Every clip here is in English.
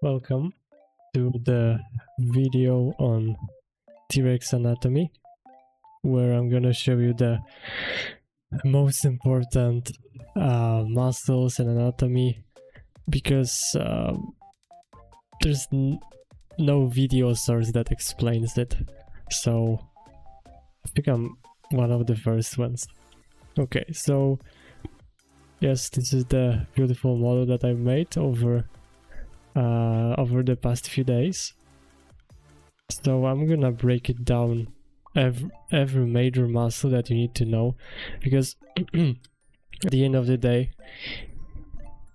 Welcome to the video on T-Rex anatomy, where I'm gonna show you the most important muscles and anatomy, because there's no video source that explains it, so I think I'm one of the first ones. Okay, so yes, this is the beautiful model that I've made over the past few days. So I'm gonna break it down, every major muscle that you need to know, because at the end of the day,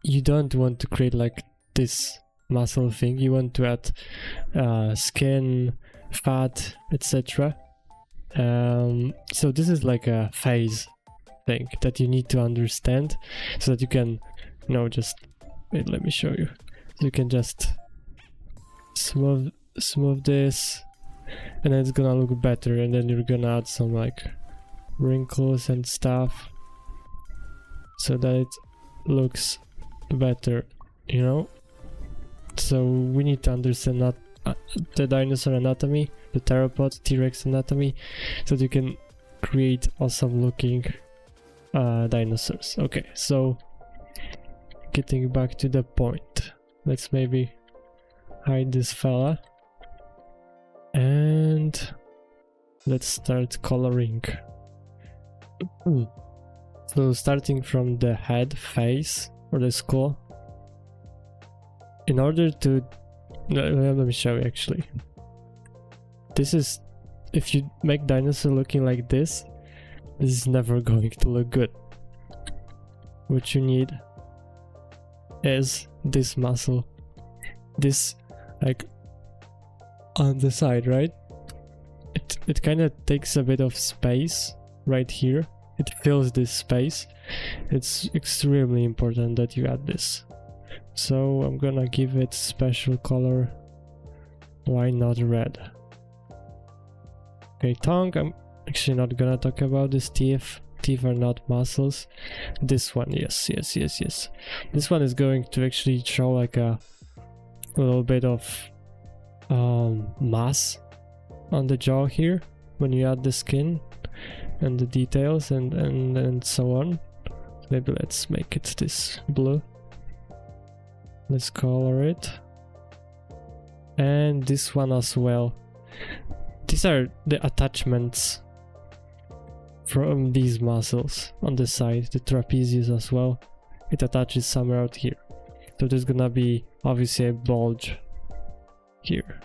you don't want to create like this muscle thing. You want to add skin, fat, etc. So this is like a phase thing that you need to understand, so that you can, just wait. Let me show you. So you can just smooth this, and then it's gonna look better, and then you're gonna add some like wrinkles and stuff so that it looks better, so we need to understand the dinosaur anatomy, the theropod T-Rex anatomy, so that you can create awesome looking dinosaurs. Okay, so getting back to the point, let's maybe hide this fella and let's start coloring. So starting from the head, face, or the skull, in order to let me show you. Actually, this is, if you make dinosaur looking like this is never going to look good. What you need is this muscle, this like on the side, right? It kind of takes a bit of space right here. It fills this space. It's extremely important that you add this. So I'm gonna give it special color. Why not red? Okay, tongue, I'm actually not gonna talk about this. Teeth are not muscles. This one, yes. This one is going to actually show like a little bit of mass on the jaw here when you add the skin and the details and so on. Maybe let's make it this blue. Let's color it. And this one as well. These are the attachments from these muscles on the side, the trapezius as well. It attaches somewhere out here. So there's gonna be obviously a bulge here.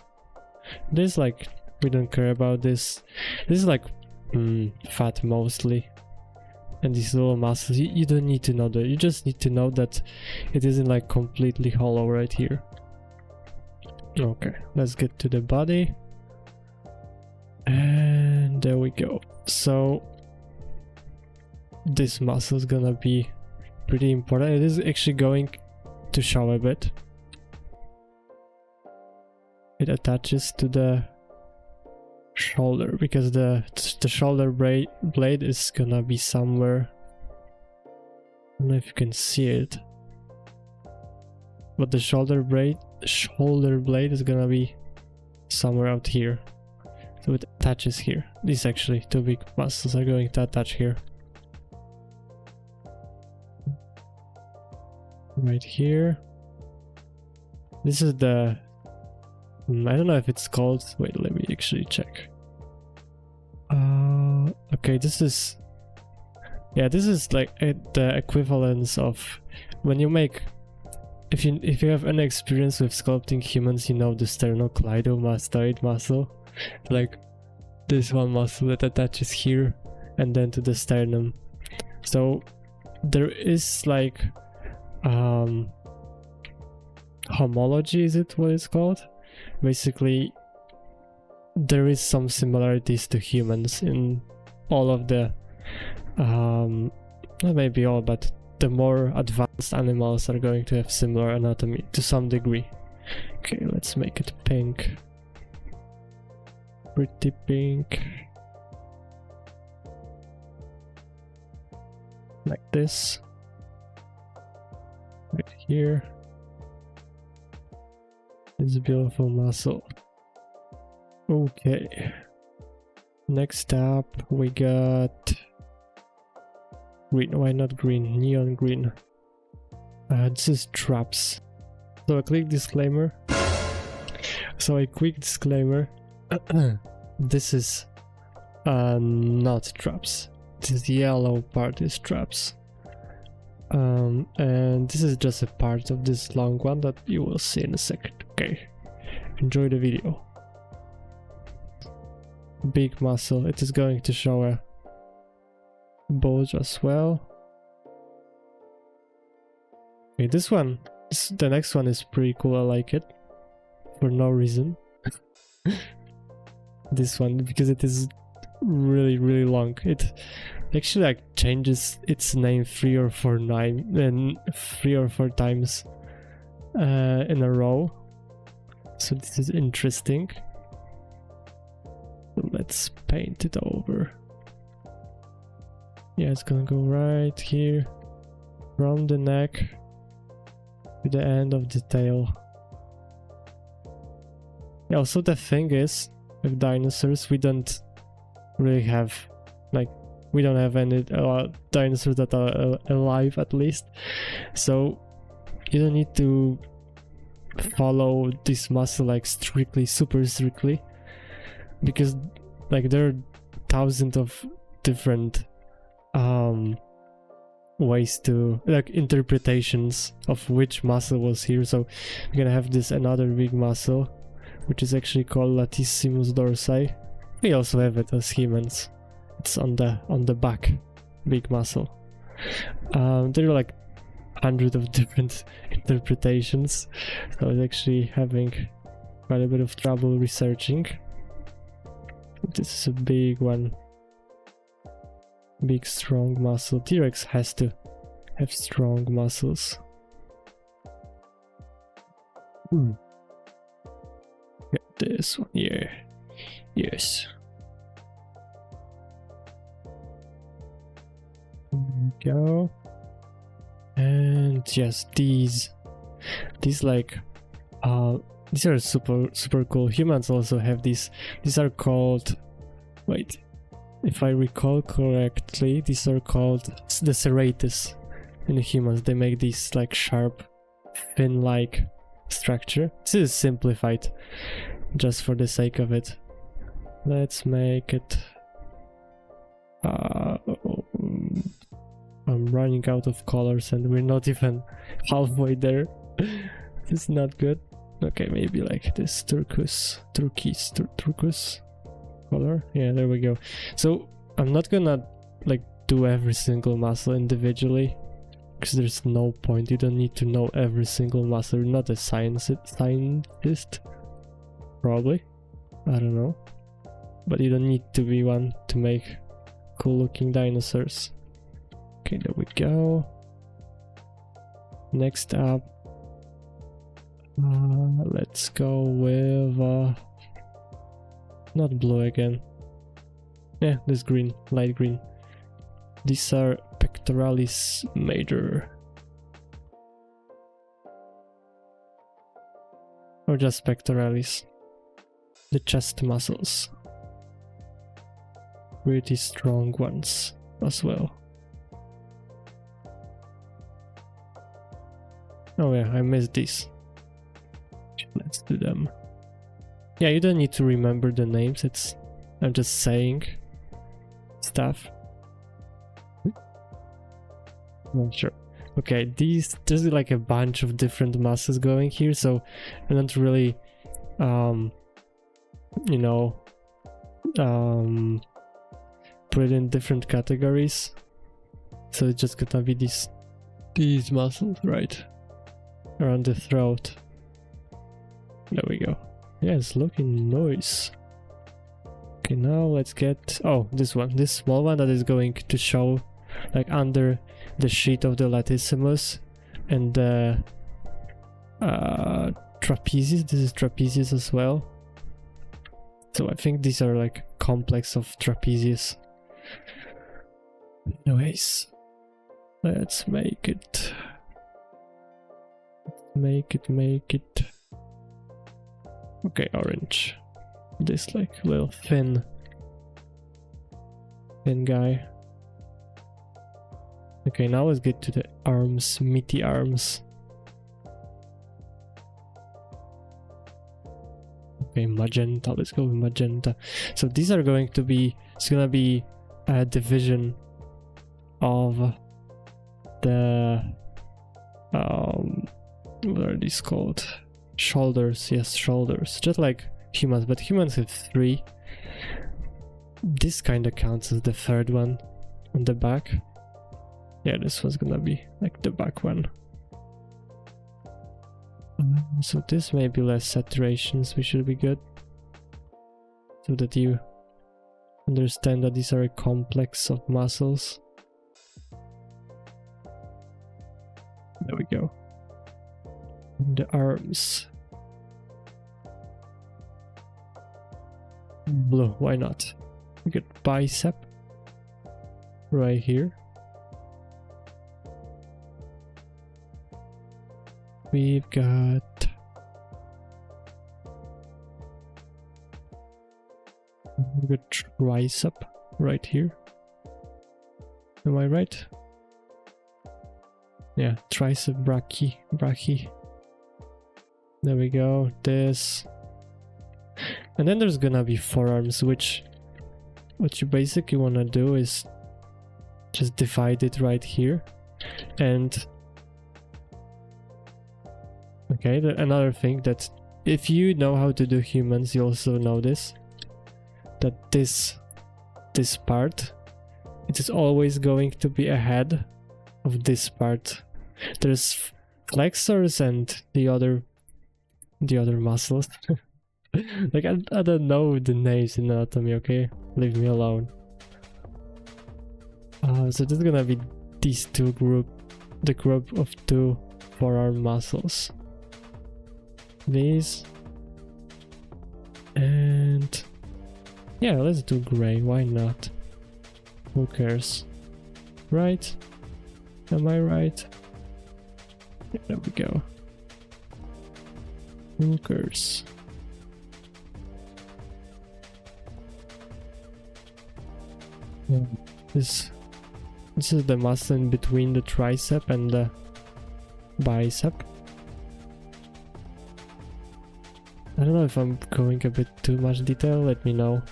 This, like, we don't care about this. This is like fat mostly. And these little muscles, you don't need to know that. You just need to know that it isn't like completely hollow right here. Okay, let's get to the body. And there we go. So this muscle is gonna be pretty important. It is actually going to show a bit. It attaches to the shoulder, because the shoulder blade is gonna be somewhere. I don't know if you can see it, but the shoulder blade is gonna be somewhere out here. So it attaches here. These actually two big muscles are going to attach here. Right here. This is the... I don't know if it's called... Wait, let me actually check. Okay, this is... Yeah, this is like the equivalence of when you make... If you have any experience with sculpting humans, you know the sternocleidomastoid muscle. Like this one muscle that attaches here and then to the sternum. So there is like homology, is it what it's called? Basically there is some similarities to humans in all of the not maybe all, but the more advanced animals are going to have similar anatomy to some degree. Okay, let's make it pink. Pretty pink. Like this. Right here. this beautiful muscle. Okay. Next up, we got green. Why not green? Neon green. This is traps. So a quick disclaimer. This is not traps. This yellow part is traps. And this is just a part of this long one that you will see in a second. Okay. Enjoy the video. Big muscle. It is going to show a bulge as well. Okay, this one, the next one is pretty cool. I like it for no reason. This one, because it is really long. It actually like changes its name 3 or 4 times in a row. So this is interesting. Let's paint it over. Yeah, it's gonna go right here from the neck to the end of the tail. Yeah, also the thing is, with dinosaurs, we don't really have, like, we don't have any dinosaurs that are alive, at least. So you don't need to follow this muscle like strictly, super strictly, because like there are thousands of different ways to, like, interpretations of which muscle was here. So we're gonna have this another big muscle, which is actually called latissimus dorsi. We also have it as humans. It's on the back, big muscle. There are like hundreds of different interpretations, so I was actually having quite a bit of trouble researching. This is a big one. Big strong muscle. T-Rex has to have strong muscles. Yeah, this one here. Yes. There we go. And yes, these like these are super cool. Humans also have these. These are called, wait, if I recall correctly, these are called the serratus in the humans. They make these like sharp, fin-like structure. This is simplified just for the sake of it. Let's make it I'm running out of colors and we're not even halfway there. This is not good. Okay, maybe like this turquoise color. Yeah, there we go. So I'm not gonna like do every single muscle individually, because there's no point. You don't need to know every single muscle. You're not a scientist, probably. I don't know. But you don't need to be one to make cool looking dinosaurs. Okay, there we go. Next up, let's go with not blue again. Yeah, this green, light green. These are pectoralis major, or just pectoralis, the chest muscles. Pretty strong ones as well. Oh yeah, I missed these. Let's do them. Yeah, you don't need to remember the names. I'm just saying stuff. Not sure. Okay, there's like a bunch of different muscles going here, so I don't really you know, put it in different categories. So it's just gonna be these muscles right around the throat. There we go. Yeah, it's looking nice. Okay, now let's get, oh, this small one that is going to show like under the sheet of the latissimus and the trapezius. This is trapezius as well. So I think these are like complex of trapezius. Anyways, let's make it. Okay, orange. This like little thin guy. Okay, now let's get to the arms, meaty arms. Okay, magenta, let's go with magenta. So these are going to be, it's gonna be a division of the, what are these called? Shoulders, yes, shoulders. Just like humans, but humans have 3. This kind of counts as the 3rd one on the back. Yeah, this one's gonna be like the back one. So this may be less saturations, we should be good. So that you understand that these are a complex of muscles. There we go. The arms. Blue, why not? We get bicep right here. We've got tricep right here. Am I right? Yeah, tricep brachii. There we go. This, and then there's gonna be forearms, which what you basically wanna do is just divide it right here, and okay, another thing that if you know how to do humans, you also know this, that this part, it is always going to be ahead of this part. There's flexors and the other muscles. Like I don't know the names in anatomy, okay? Leave me alone. So this is gonna be these two the group of 2 forearm muscles. These, and yeah, let's do gray, why not? Who cares? Right? Am I right? Yeah, there we go. Who cares? Yeah. This is the muscle in between the tricep and the bicep. I don't know if I'm going a bit too much detail, let me know.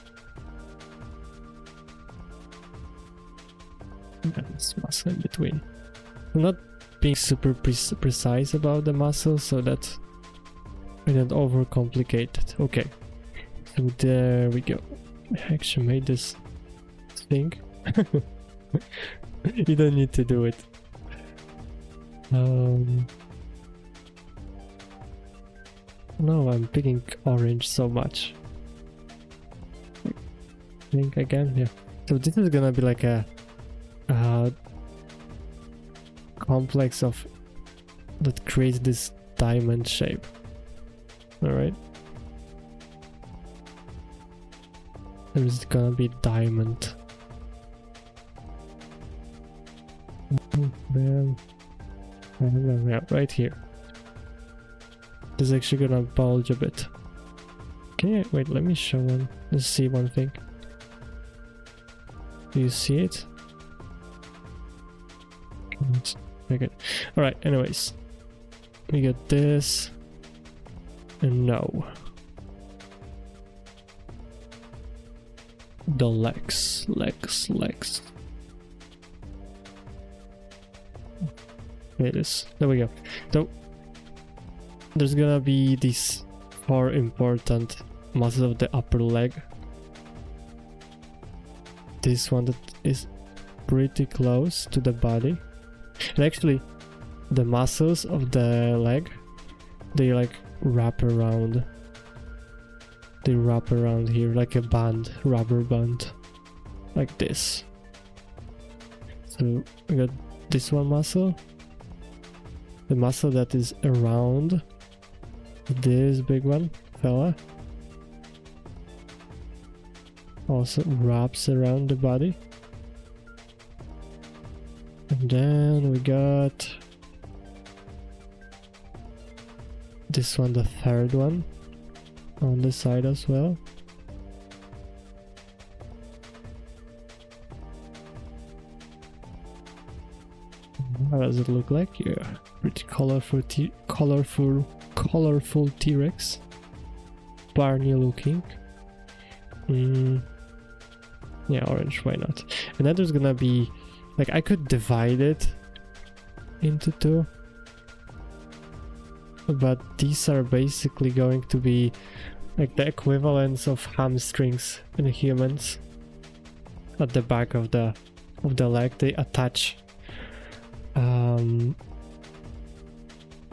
Yeah, this muscle in between. I'm not being super precise about the muscle so that I don't overcomplicate it. Okay, so there we go. I actually made this thing. You don't need to do it. No, I'm picking orange so much. Think again, yeah. So this is gonna be like a complex of that creates this diamond shape. All right. There's gonna be diamond. Yeah, right here. This is actually gonna bulge a bit. Can you wait? Let me show one. Let's see one thing. Do you see it? Okay. All right. Anyways, we get this, and no. The legs. There it is. There we go. So there's gonna be these 4 important muscles of the upper leg. This one that is pretty close to the body. And actually, the muscles of the leg, they like wrap around. They wrap around here like a band, rubber band, like this. So we got this one muscle. The muscle that is around this big one, fella, also wraps around the body. And then we got this one, the 3rd one. on the side as well. How does it look like? Yeah, pretty colorful T-Rex. Barney looking. Yeah, orange, why not? And then there's gonna be, like, I could divide it into two, but these are basically going to be like the equivalents of hamstrings in humans. At the back of the leg, they attach.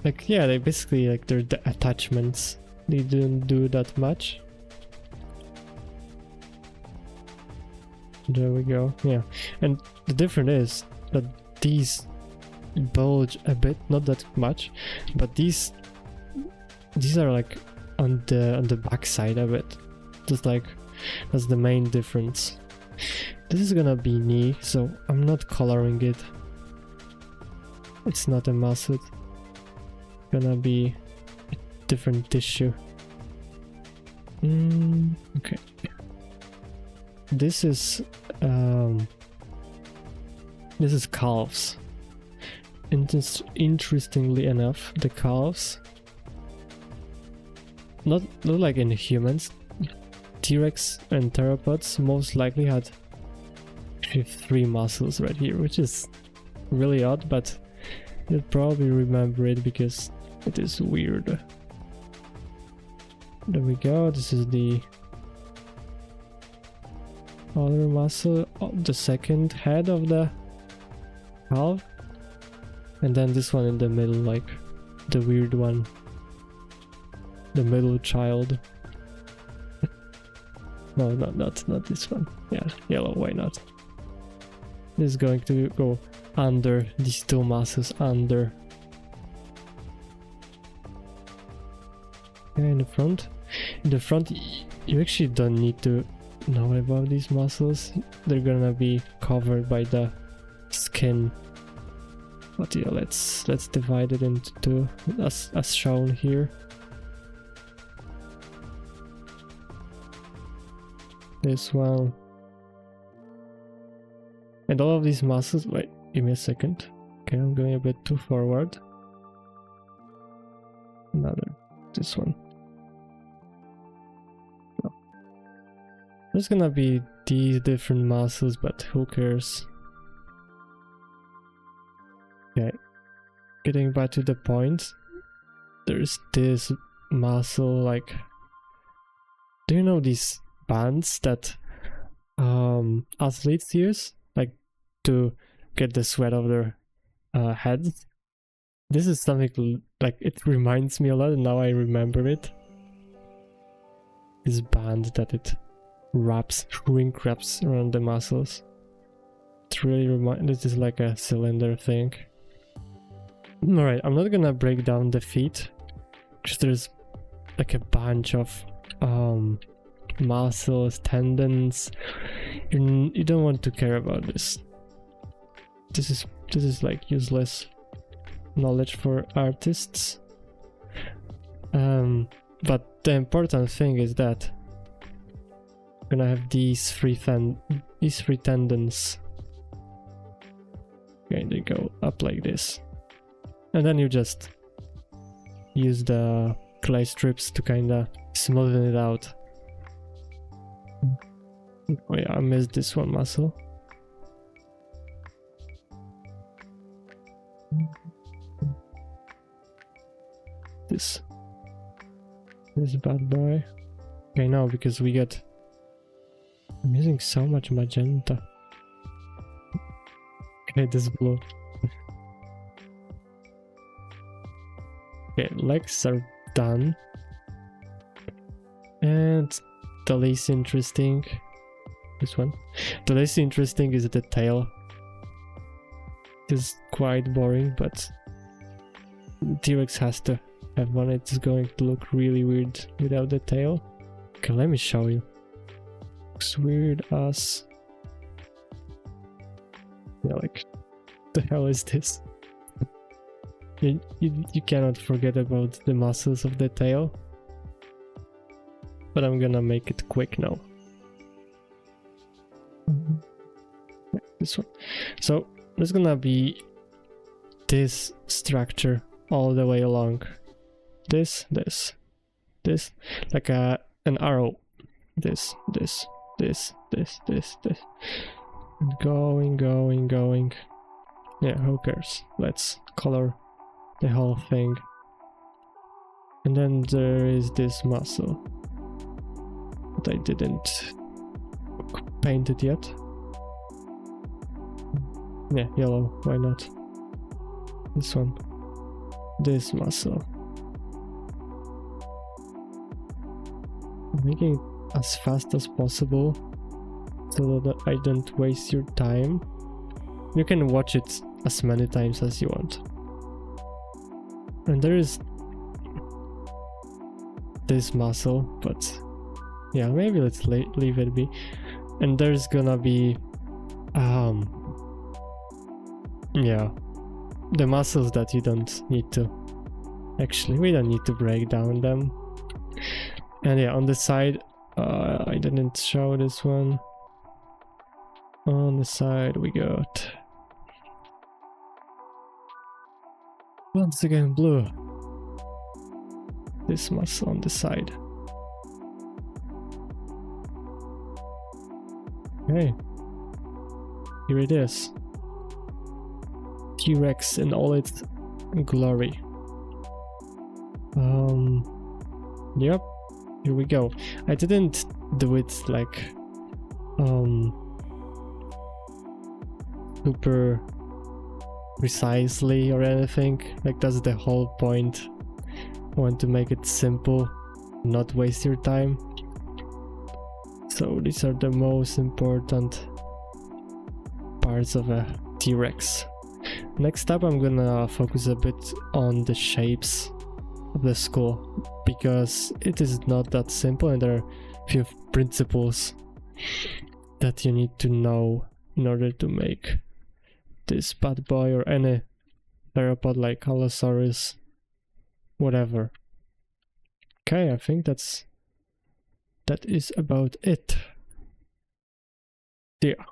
Like, yeah, they basically, like, they're the attachments. They didn't do that much. There we go. Yeah, and the difference is that these bulge a bit, not that much, but these are like on the back side of it. Just like, that's the main difference. This is gonna be knee, so I'm not coloring it. It's not a muscle. It's gonna be a different tissue. Okay. This is calves. Interestingly enough, the calves, not like in humans, T-Rex and theropods most likely had 3 muscles right here, which is really odd, but you'll probably remember it because it is weird. There we go. This is the other muscle, the second head of the calf, and then this one in the middle, like the weird one, the middle child. No, not this one. Yeah, yellow, why not? This is going to go under these 2 muscles, under. Yeah, in the front, you actually don't need to know about these muscles. They're gonna be covered by the skin. But yeah, let's divide it into 2 as shown here. This one. And all of these muscles, wait, give me a second. Okay, I'm going a bit too forward. This one. No. There's gonna be these different muscles, but who cares? Okay, getting back to the point, there's this muscle, like, do you know these bands that athletes use, like, to get the sweat off their heads? This is something, like, it reminds me a lot, and now I remember it. This band that it shrink wraps around the muscles. It really this is like a cylinder thing. Alright, I'm not gonna break down the feet, because there's like a bunch of muscles, tendons. You don't want to care about this. This is like useless knowledge for artists. But the important thing is that I'm gonna have these three tendons. Okay, they go up like this, and then you just use the clay strips to kinda smoothen it out. Oh yeah, I missed this one muscle. This bad boy. Okay, no, because I'm using so much magenta. Okay, this blue. Okay, legs are done. And the least interesting, this one. The least interesting is the tail. It's quite boring, but T-Rex has to have one. It's going to look really weird without the tail. Okay, let me show you. Looks weird as... Yeah, like, the hell is this? You cannot forget about the muscles of the tail. but I'm gonna make it quick now. This one. So there's gonna be this structure all the way along. This, like an arrow. This. And going. Yeah, who cares? Let's color the whole thing. And then there is this muscle. But I didn't paint it yet. Yeah, yellow, why not? This one. This muscle. I'm making it as fast as possible so that I don't waste your time. You can watch it as many times as you want. And there is this muscle, but yeah, maybe let's leave it be. And there's gonna be yeah, the muscles that you don't need to, actually we don't need to break down them. And yeah, on the side, I didn't show this one. On the side we got, once again, blue. This muscle on the side. Okay, here it is. T-Rex in all its glory. Yep, here we go. I didn't do it like super precisely or anything. Like, that's the whole point. I want to make it simple, not waste your time. So these are the most important parts of a T-Rex. Next up, I'm gonna focus a bit on the shapes of the skull, because it is not that simple and there are a few principles that you need to know in order to make this bad boy or any theropod like Allosaurus, whatever. Okay, I think that is about it. Yeah.